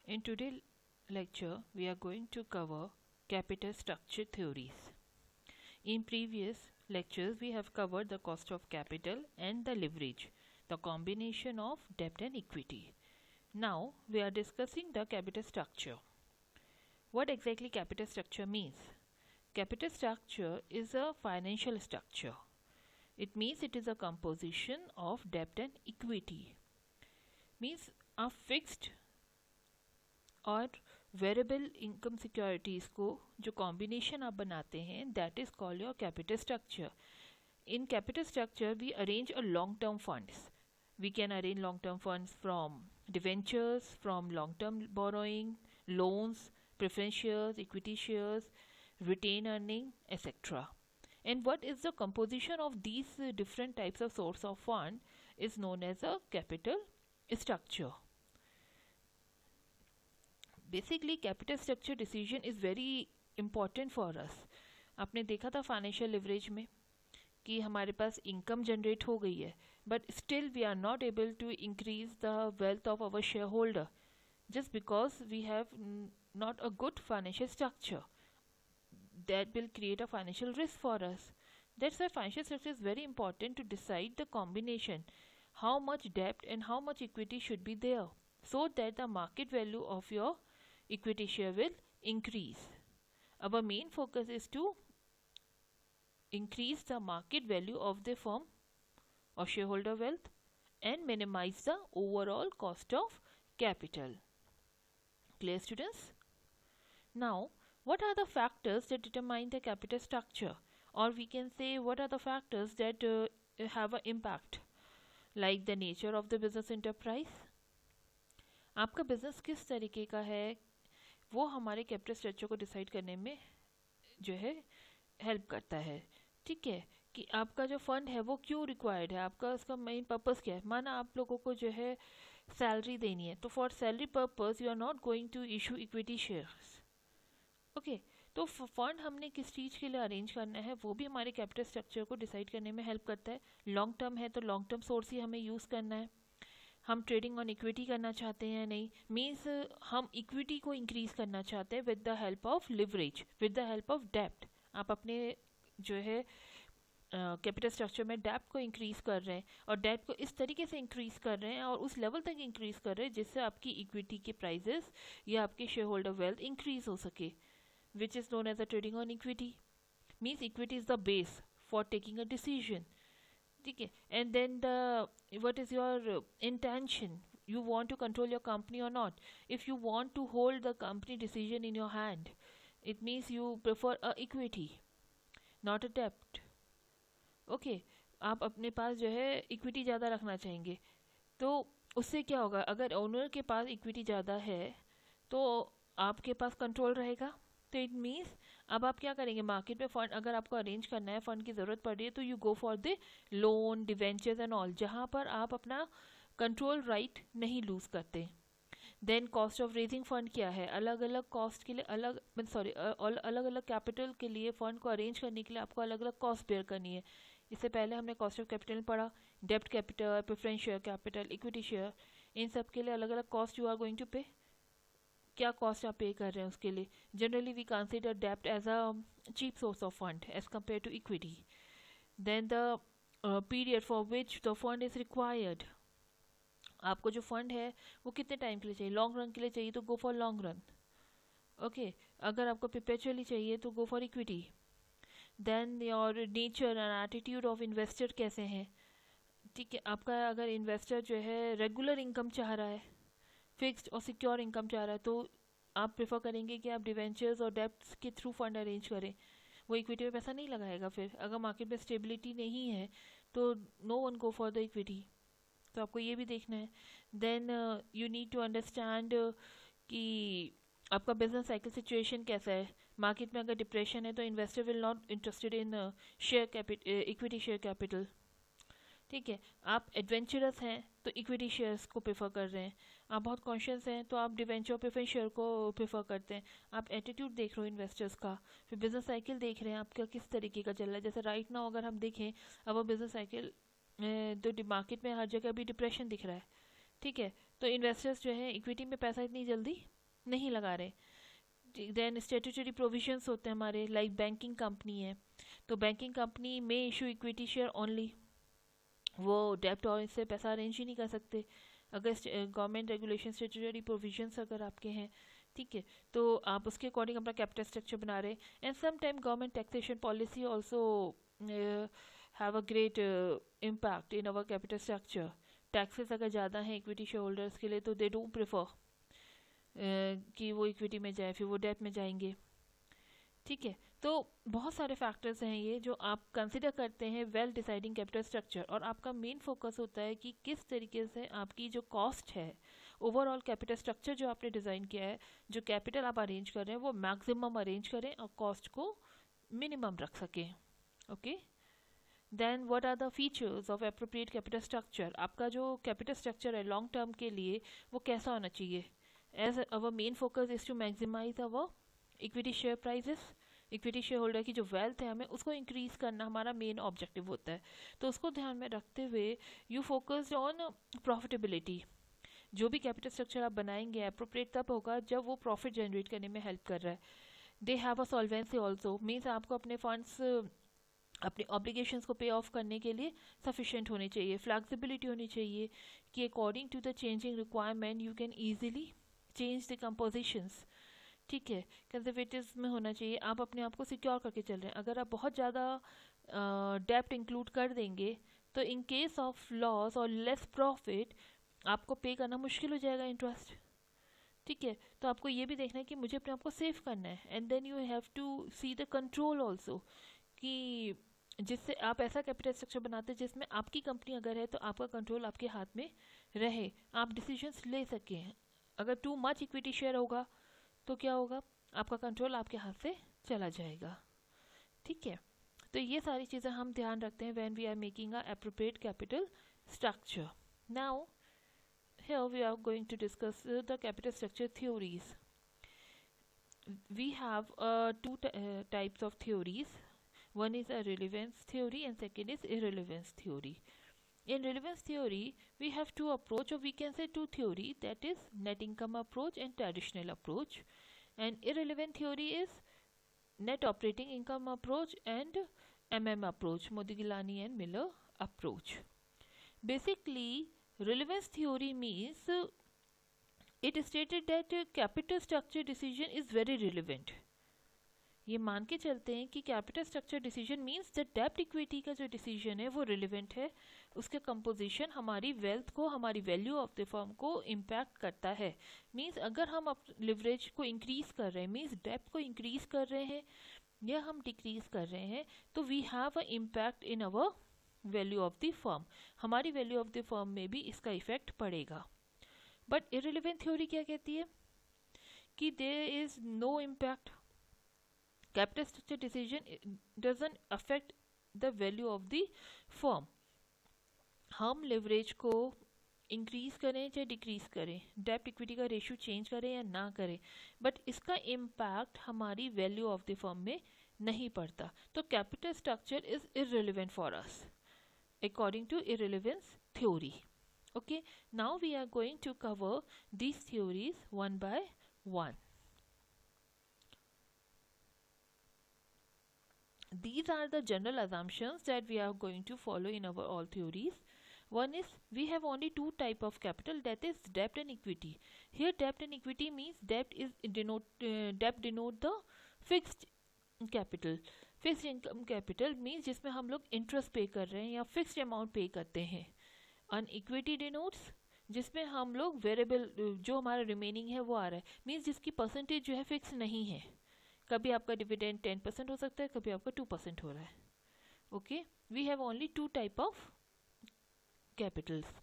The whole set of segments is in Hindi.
In today's lecture, we are going to cover capital structure theories. In previous lectures, we have covered the cost of capital and the leverage, the combination of debt and equity. Now, we are discussing the capital structure. What exactly capital structure means? Capital structure is a financial structure. It means it is a composition of debt and equity. Means a fixed और वेरिएबल इनकम सिक्योरिटीज़ को जो कॉम्बिनेशन आप बनाते हैं that is called your capital structure. In capital structure, we arrange a long-term funds. We can arrange long-term funds from debentures, from long-term borrowing, loans, preference shares, equity shares, retained earning, etc. And what is the composition of these different types of source of fund is known as a capital structure. Basically, capital structure decision is very important for us. आपने देखा था फाइनेंशियल लिवरेज में कि हमारे पास इनकम जनरेट हो गई है but still we are not able to increase the wealth of our shareholder just because we have not a good financial structure. That will create a financial risk for us. That's why financial structure is very important to decide the combination, how much debt and how much equity should be there, so that the market value of your equity share will increase. Our main focus is to increase the market value of the firm or shareholder wealth and minimize the overall cost of capital. Clear, students? Now, what are the factors that determine the capital structure, or we can say what are the factors that have an impact, like the nature of the business enterprise. आपका बिजनेस किस तरीके का है वो हमारे कैपिटल स्ट्रक्चर को डिसाइड करने में जो है हेल्प करता है. ठीक है कि आपका जो फंड है वो क्यों रिक्वायर्ड है, आपका उसका मेन पर्पस क्या है. माना आप लोगों को जो है सैलरी देनी है तो for salary purpose you are not going to issue equity shares. Okay, तो फंड हमने किस चीज़ के लिए अरेंज करना है वो भी हमारे कैपिटल स्ट्रक्चर को डिसाइड करने में हेल्प करता है. लॉन्ग टर्म है तो लॉन्ग टर्म सोर्स ही हमें यूज़ करना है. हम ट्रेडिंग ऑन इक्विटी करना चाहते हैं नहीं, मीन्स हम इक्विटी को इंक्रीज करना चाहते हैं with the help of leverage, with the help of डेप्ट. आप अपने जो है कैपिटल स्ट्रक्चर में डेप्ट को इंक्रीज कर रहे हैं और डेप्ट को इस तरीके से इंक्रीज कर रहे हैं और उस लेवल तक इंक्रीज कर रहे हैं जिससे आपकी इक्विटी के प्राइजेस या आपके शेयर होल्डर वेल्थ इंक्रीज हो सके, which is known as a trading on equity. Means equity is the base for taking a decision. ठीक है, and then the what is your intention, you want to control your company or not. If you want to hold the company decision in your hand, it means you prefer a equity, not a debt. Okay, आप अपने पास जो है इक्विटी ज़्यादा रखना चाहेंगे तो उससे क्या होगा, अगर ओनर के पास इक्विटी ज़्यादा है तो आपके पास कंट्रोल रहेगा. तो इट मीन्स अब आप क्या करेंगे, मार्केट में फंड अगर आपको अरेंज करना है, फंड की ज़रूरत पड़ रही है तो you go for the loan, debentures and all, जहाँ पर आप अपना कंट्रोल राइट नहीं लूज़ करते. Then cost of raising fund क्या है, अलग अलग कॉस्ट के लिए अलग अलग अलग कैपिटल के लिए फंड को अरेंज करने के लिए आपको अलग अलग कॉस्ट बेयर करनी है. इससे पहले हमने कॉस्ट ऑफ कैपिटल पढ़ा, डेब्ट capital, preference share capital, equity share, इन सब के लिए अलग अलग cost you are going to pay. क्या कॉस्ट आप पे कर रहे हैं उसके लिए. जनरली वी कंसीडर डेब्ट as a cheap source of fund as compare to equity. Then the period for which the fund is required. आपको जो फंड है वो कितने टाइम के लिए चाहिए, लॉन्ग रन के लिए चाहिए तो go for long run. Okay, अगर आपको परपेचुअली चाहिए तो go for equity. Then your nature and attitude of investor कैसे हैं. ठीक है, आपका अगर इन्वेस्टर जो है रेगुलर इनकम चाह रहा है, फिक्स्ड और सिक्योर इनकम चाह रहा है, तो आप प्रेफर करेंगे कि आप डिवेंचर्स और डेब्ट्स के थ्रू फंड अरेंज करें. वो इक्विटी में पैसा नहीं लगाएगा. फिर अगर मार्केट में स्टेबिलिटी नहीं है तो no one go for the equity. तो आपको ये भी देखना है. Then you need to understand कि आपका बिजनेस साइकिल सिचुएशन कैसा है. मार्केट में अगर डिप्रेशन है तो investor will not interested in share capital, equity share capital. ठीक है, आप एडवेंचरस हैं तो इक्विटी शेयर्स को प्रेफर कर रहे हैं. आप बहुत कॉन्शियस हैं तो आप डिवेंचर प्रेफरेंस शेयर को प्रेफर करते हैं. आप एटीट्यूड देख रहे हो इन्वेस्टर्स का, फिर बिजनेस साइकिल देख रहे हैं आपका किस तरीके का चल रहा है. जैसे राइट नाउ अगर हम देखें अब बिजनेस साइकिल तो मार्केट में हर जगह भी डिप्रेशन दिख रहा है. ठीक है, तो इन्वेस्टर्स जो है इक्विटी में पैसा इतनी जल्दी नहीं लगा रहे। देन स्टेट्यूटरी प्रोविजंस होते हैं हमारे, लाइक बैंकिंग कंपनी है तो बैंकिंग कंपनी में इशू इक्विटी शेयर ओनली, वो डेप्ट और इससे पैसा अरेंज ही नहीं कर सकते अगर गवर्नमेंट रेगुलेशन स्टेट्यूटरी प्रोविजंस अगर आपके हैं, ठीक है। तो आप उसके अकॉर्डिंग अपना कैपिटल स्ट्रक्चर बना रहे हैं। And some time government taxation policy also have a great impact in our capital structure. Taxes अगर ज़्यादा हैं इक्विटी शेयर होल्डर्स के लिए तो दे डोंट प्रेफर कि वो इक्विटी में जाए, फिर वो डेट में जाएंगे, ठीक है। तो बहुत सारे फैक्टर्स हैं ये जो आप कंसिडर करते हैं वेल डिसाइडिंग कैपिटल स्ट्रक्चर, और आपका मेन फोकस होता है कि किस तरीके से आपकी जो कॉस्ट है, ओवरऑल कैपिटल स्ट्रक्चर जो आपने डिज़ाइन किया है, जो कैपिटल आप अरेंज कर रहे हैं वो मैक्सिमम अरेंज करें और कॉस्ट को मिनिमम रख सकें। Okay, then what are the features of appropriate capital structure. आपका जो कैपिटल स्ट्रक्चर है लॉन्ग टर्म के लिए वो कैसा होना चाहिए। As our main focus is to maximise our equity share prices. Equity shareholder की जो वेल्थ है हमें उसको इंक्रीज करना हमारा मेन ऑब्जेक्टिव होता है। तो उसको ध्यान में रखते हुए यू फोकस्ड ऑन प्रॉफिटेबिलिटी। जो भी कैपिटल स्ट्रक्चर आप बनाएंगे एप्रोप्रिएट तब होगा जब वो प्रॉफिट जनरेट करने में हेल्प कर रहा है। They have a solvency also, means आपको अपने फंड्स अपने ऑब्लिगेशंस को पे ऑफ करने के लिए सफिशिएंट होने चाहिए। फ्लेक्सिबिलिटी होनी चाहिए कि according to the changing requirement you can easily change the compositions, ठीक है। कंजर्वेटिव में होना चाहिए, आप अपने आप को सिक्योर करके चल रहे हैं। अगर आप बहुत ज़्यादा डेप्ट इंक्लूड कर देंगे तो इन केस ऑफ लॉस और लेस प्रॉफिट आपको पे करना मुश्किल हो जाएगा इंटरेस्ट, ठीक है। तो आपको ये भी देखना है कि मुझे अपने आप को सेव करना है। And then you have to see the control also, कि जिससे आप ऐसा कैपिटल स्ट्रक्चर बनाते हैं जिसमें आपकी कंपनी अगर है तो आपका कंट्रोल आपके हाथ में रहे, आप डिसीजंस ले सकें। अगर टू मच इक्विटी शेयर होगा तो क्या होगा, आपका कंट्रोल आपके हाथ से चला जाएगा, ठीक है। तो ये सारी चीज़ें हम ध्यान रखते हैं when we are making a appropriate capital structure. Now here we are going to discuss the capital structure theories. We have two types of theories. One is a relevance theory and second is irrelevance theory. In relevance theory we have two approach, or we can say two theory, that is net income approach and traditional approach. And irrelevant theory is net operating income approach and approach, Modigilani and Miller approach. Basically relevance theory means it stated that capital structure decision is very relevant. ये मान के चलते हैं कि capital structure decision means the डेब्ट इक्विटी का जो डिसीजन है वो रिलेवेंट है, उसके कंपोजिशन हमारी वेल्थ को, हमारी वैल्यू ऑफ द फर्म को इम्पैक्ट करता है। मींस अगर हम लिवरेज को इंक्रीज कर रहे हैं, मींस डेब्ट को इंक्रीज कर रहे हैं या हम डिक्रीज कर रहे हैं, तो we have a impact in our value of the firm, हमारी वैल्यू ऑफ द फर्म में भी इसका इफेक्ट पड़ेगा। बट इररिलेवेंट थ्योरी क्या कहती है कि there is no impact, capital structure decision doesn't affect the value of the firm. हम लिवरेज को इंक्रीज करें चाहे डिक्रीज करें, डेब्ट इक्विटी का रेशियो चेंज करें या ना करें, बट इसका इम्पैक्ट हमारी वैल्यू ऑफ द फर्म में नहीं पड़ता। तो capital structure is irrelevant for us according to irrelevance theory. Okay, now we are going to cover these theories one by one. These are the general assumptions that we are going to follow in our all theories. One is we have only two type of capital, that is debt and equity. Here debt and equity means debt denote the fixed capital. Fixed income capital means जिसमें हम लोग इंटरेस्ट पे कर रहे हैं या फिक्स्ड अमाउंट पे करते हैं। अन इक्विटी डिनोट्स जिसमें हम लोग वेरिएबल जो हमारा रिमेनिंग है वो आ रहा है, मीन्स जिसकी परसेंटेज जो है फिक्स नहीं है। कभी आपका डिविडेंड 10% हो सकता है, कभी आपका 2% हो रहा है। Okay, we have only two type of capitals.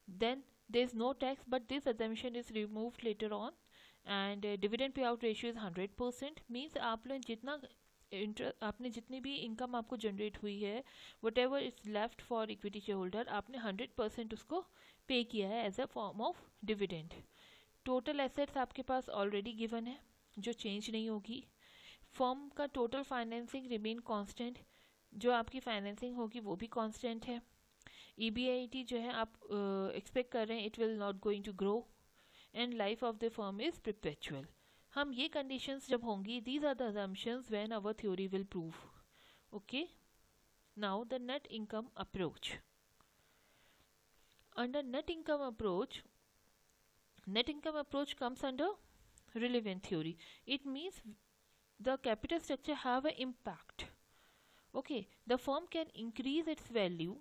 Then there is no tax, but this assumption is removed later on, and dividend payout ratio is 100%, means आप लोग जितना आपने जितनी भी इनकम आपको जनरेट हुई है, whatever is left for equity shareholder, आपने 100% उसको पे किया है as a form of dividend. Total assets आपके पास ऑलरेडी गिवन है जो चेंज नहीं होगी। फर्म का टोटल फाइनेंसिंग रिमेन कांस्टेंट, जो आपकी फाइनेंसिंग होगी वो भी कांस्टेंट है। EBIT जो है आप एक्सपेक्ट कर रहे हैं it will not going to grow and life of the firm is perpetual. हम ये कंडीशंस जब होंगी, these are the assumptions when our theory will prove. Okay, now the net income approach. Under net income approach comes under relevant theory. It means the capital structure have an impact. Okay, the firm can increase its value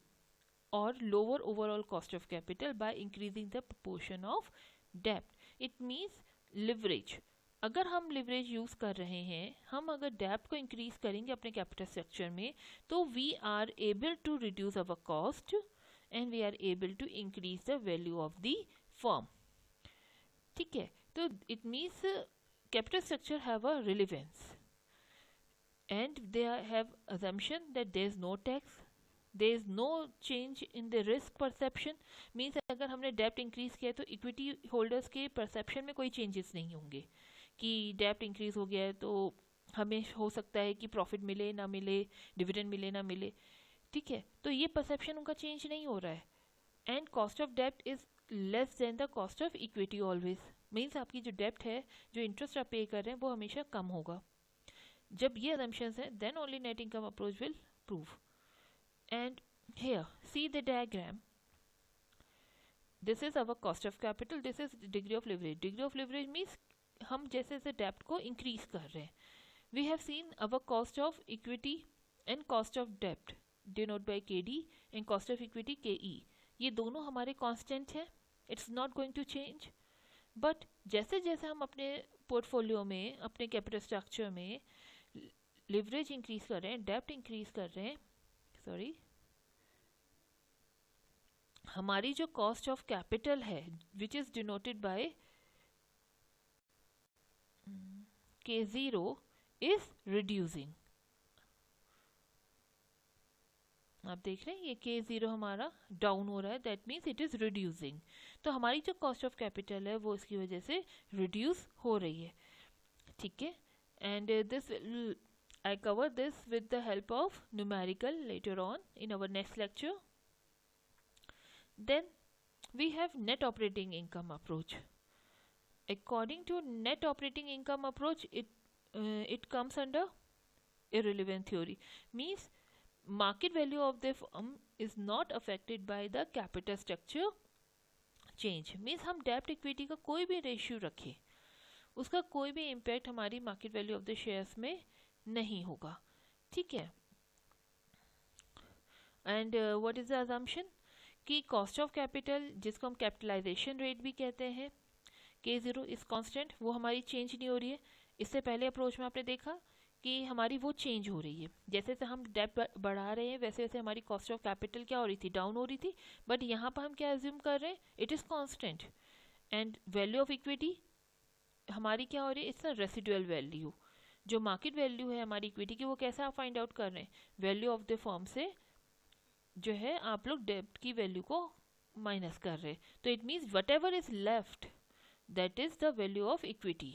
or lower overall cost of capital by increasing the proportion of debt. It means leverage. अगर हम leverage यूज कर रहे हैं, हम अगर डेप्ट को इंक्रीज करेंगे अपने कैपिटल स्ट्रक्चर में, तो we are able to reduce our cost and we are able to increase the value of the firm. ठीक है, तो it means capital structure have a relevance and they have assumption that there is no tax, there is no change in the risk perception. means अगर हमने डेप्ट इंक्रीज किया तो इक्विटी होल्डर्स के परसेप्शन में कोई चेंजेस नहीं होंगे कि डेप्ट इंक्रीज हो गया है तो हमें हो सकता है कि प्रॉफिट मिले ना मिले, डिविडेंड मिले ना मिले। ठीक है, तो ये परसेप्शन उनका चेंज नहीं हो रहा है। एंड कॉस्ट ऑफ डेप्ट is less than the cost of equity always. Means आपकी जो डेप्ट है, जो इंटरेस्ट आप पे कर रहे हैं, वो हमेशा कम होगा। जब ये assumptions हैं, then only net income approach will prove. And here see the diagram, this is our cost of capital, this is degree of leverage. Degree of leverage means हम जैसे जैसे डेप्ट को इंक्रीज कर रहे हैं। We have seen our cost of equity and cost of डेप्ट denoted by KD and cost of equity KE. ये दोनों हमारे कांस्टेंट हैं, it's not going to change. But जैसे जैसे हम अपने पोर्टफोलियो में, अपने कैपिटल स्ट्रक्चर में लिवरेज इंक्रीज कर रहे हैं, डेप्ट इंक्रीज कर रहे हैं, सॉरी, हमारी जो कॉस्ट ऑफ कैपिटल है which is denoted by K0 is reducing. आप देख रहे हैं ये K0 हमारा डाउन हो रहा है, that means it is reducing. तो हमारी जो कॉस्ट ऑफ कैपिटल है वो इसकी वजह से रिड्यूस हो रही है। ठीक है, and this I cover this with the help of numerical later on in our next lecture. Then we have net operating income approach. According to net operating income approach, it comes under irrelevant theory. Means market value of the firm is not affected by the capital structure change. means हम डेप्ट इक्विटी का कोई भी रेशियो रखें, उसका कोई भी इम्पैक्ट हमारी market value of the shares में नहीं होगा। ठीक है, and what is the assumption कि कॉस्ट ऑफ कैपिटल, जिसको हम कैपिटलाइजेशन रेट भी कहते हैं, K0 इज कांस्टेंट, वो हमारी चेंज नहीं हो रही है। इससे पहले अप्रोच में आपने देखा कि हमारी वो चेंज हो रही है, जैसे जैसे हम डेप्ट बढ़ा रहे हैं वैसे वैसे हमारी कॉस्ट ऑफ कैपिटल क्या हो रही थी, डाउन हो रही थी। बट यहाँ पर हम क्या एज्यूम कर रहे हैं, it is constant. And value of equity हमारी क्या हो रही है, इट्स अ रेसिडुअल वैल्यू। जो मार्केट वैल्यू है हमारी इक्विटी की, वो कैसे आप फाइंड आउट कर रहे हैं, वैल्यू ऑफ द फर्म से जो है आप लोग डेप्ट की वैल्यू को माइनस कर रहे हैं। तो it means what ever is left, that is the value of equity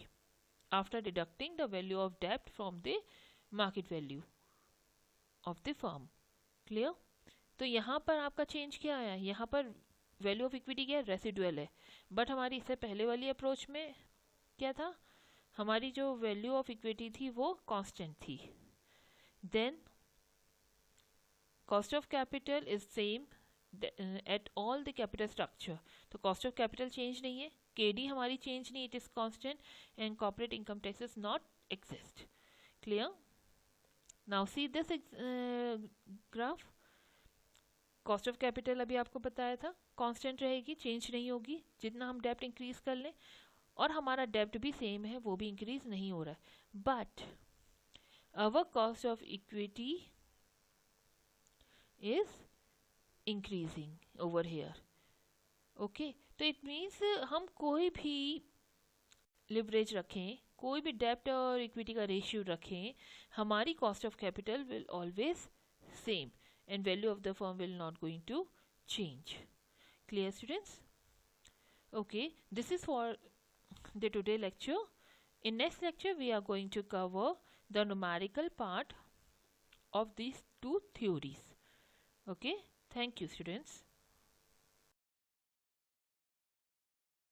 after deducting the value of debt from the market value of the firm. Clear? तो यहाँ पर आपका चेंज क्या आया, यहाँ पर वैल्यू ऑफ इक्विटी क्या है, रेसिडुअल है। बट हमारी इससे पहले वाली अप्रोच में क्या था, हमारी जो वैल्यू ऑफ इक्विटी थी वो कांस्टेंट थी। Then cost of capital is same at all the capital structure, तो कॉस्ट ऑफ कैपिटल चेंज नहीं है, KD हमारी चेंज नहीं, it is constant, and corporate income taxes not exist. Clear? Now see this graph, cost of capital अभी आपको बताया था कांस्टेंट रहेगी, चेंज नहीं होगी जितना हम डेप्ट इंक्रीज कर लें, और हमारा डेप्ट भी सेम है, वो भी इंक्रीज नहीं हो रहा है। But our cost of equity is increasing over here. Okay, तो इट मीन्स हम कोई भी लिवरेज रखें, कोई भी डेप्ट और इक्विटी का रेशियो रखें, हमारी cost of capital will always same and value of the firm will not going to change. Clear students? Okay, this is for the today lecture. In next lecture we are going to cover the numerical part of these two theories. Okay, thank you students.